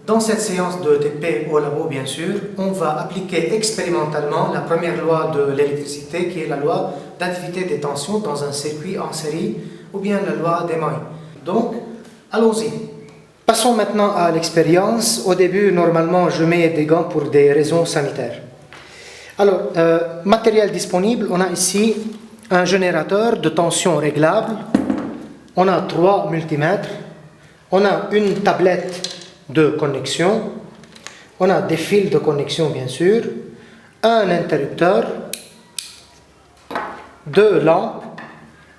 Dans cette séance de TP au labo, bien sûr, on va appliquer expérimentalement la première loi de l'électricité qui est la loi d'activité des tensions dans un circuit en série ou bien la loi des mailles. Donc, allons-y. Passons maintenant à l'expérience. Au début, normalement, je mets des gants pour des raisons sanitaires. Alors, matériel disponible, on a ici un générateur de tension réglable. On a 3 multimètres. On a une tablette de connexion. On a des fils de connexion, bien sûr. Un interrupteur. 2 lampes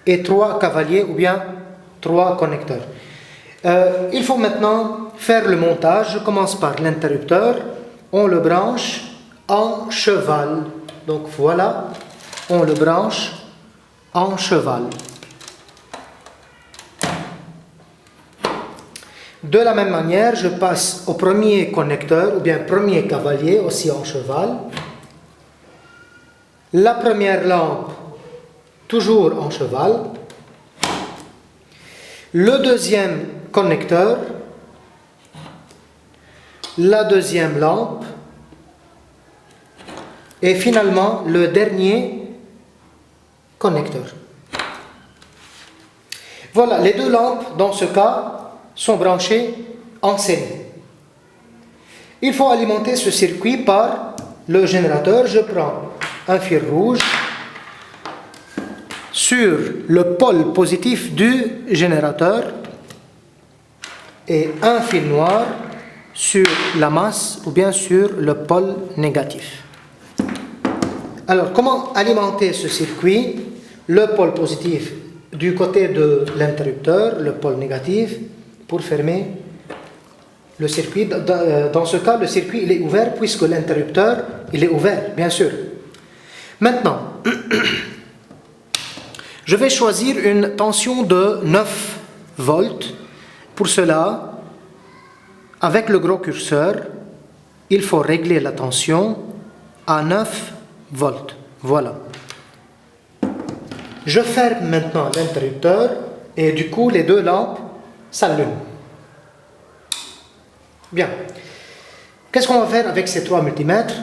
et 3 cavaliers ou bien 3 connecteurs. Il faut maintenant faire le montage. Je commence par l'interrupteur. On le branche en cheval. Donc voilà, on le branche en cheval. De la même manière, je passe au premier connecteur ou bien premier cavalier aussi en cheval. La première lampe, toujours en cheval. Le deuxième connecteur. La deuxième lampe. Et finalement, le dernier connecteur. Voilà, les 2 lampes, dans ce cas, sont branchées en série. Il faut alimenter ce circuit par le générateur. Je prends un fil rouge sur le pôle positif du générateur et un fil noir sur la masse ou bien sur le pôle négatif. Alors, comment alimenter ce circuit? Le pôle positif du côté de l'interrupteur, le pôle négatif, pour fermer le circuit. Dans ce cas, le circuit il est ouvert puisque l'interrupteur il est ouvert, bien sûr. Maintenant, je vais choisir une tension de 9 volts. Pour cela, avec le gros curseur, il faut régler la tension à 9 volts. Voilà. Je ferme maintenant l'interrupteur et du coup les 2 lampes s'allument. Bien. Qu'est-ce qu'on va faire avec ces 3 multimètres?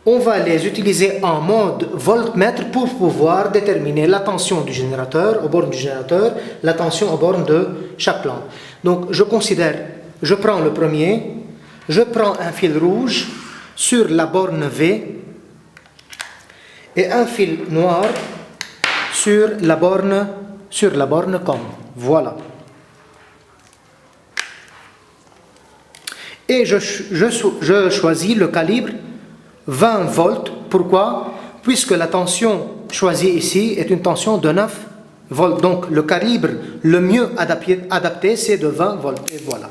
On va les utiliser en mode voltmètre pour pouvoir déterminer la tension du générateur, aux bornes du générateur, la tension aux bornes de chaque lampe. Donc je considère, je prends le premier, je prends un fil rouge sur la borne V et un fil noir sur la borne COM. Voilà. Et je choisis le calibre 20 volts. Pourquoi? Puisque la tension choisie ici est une tension de 9 volts. Donc le calibre le mieux adapté c'est de 20 volts. Et voilà.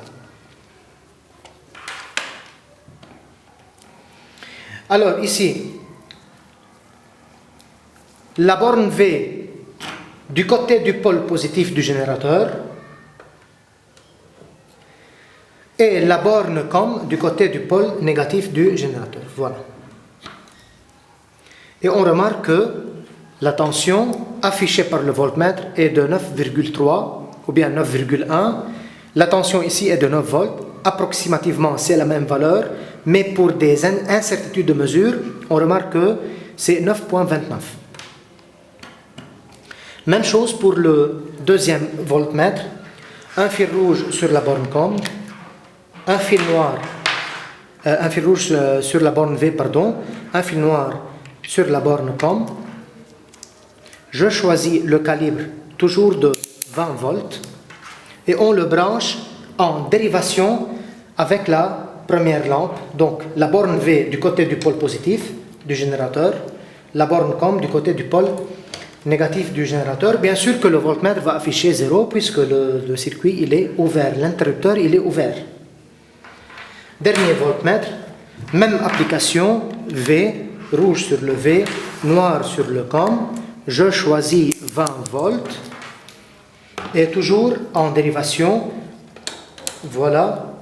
Alors ici, la borne V du côté du pôle positif du générateur et la borne COM du côté du pôle négatif du générateur. Voilà. Et on remarque que la tension affichée par le voltmètre est de 9,3 ou bien 9,1. La tension ici est de 9 volts. Approximativement, c'est la même valeur, mais pour des incertitudes de mesure, on remarque que c'est 9,29. Même chose pour le deuxième voltmètre. Un fil rouge sur la borne COM, un fil rouge sur la borne V, pardon, un fil noir sur la borne COM. Je choisis le calibre toujours de 20 volts et on le branche en dérivation avec la première lampe. Donc la borne V du côté du pôle positif du générateur, la borne COM du côté du pôle négatif du générateur. Bien sûr que le voltmètre va afficher 0 puisque le circuit il est ouvert, l'interrupteur il est ouvert. Dernier voltmètre, même application, V, rouge sur le V, noir sur le COM. Je choisis 20 volts et toujours en dérivation. Voilà.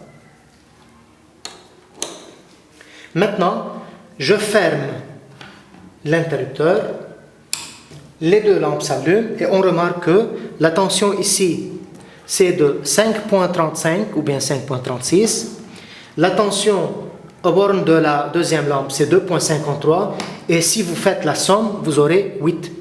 Maintenant, je ferme l'interrupteur. Les 2 lampes s'allument et on remarque que la tension ici c'est de 5,35 ou bien 5,36. La tension aux bornes de la deuxième lampe, c'est 2,53. Et si vous faites la somme, vous aurez 8.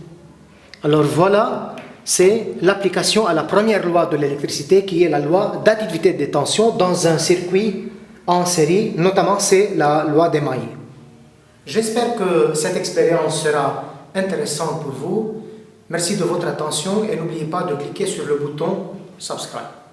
Alors voilà, c'est l'application à la première loi de l'électricité qui est la loi d'additivité des tensions dans un circuit en série, notamment c'est la loi d'Emaille. J'espère que cette expérience sera intéressante pour vous. Merci de votre attention et n'oubliez pas de cliquer sur le bouton Subscribe.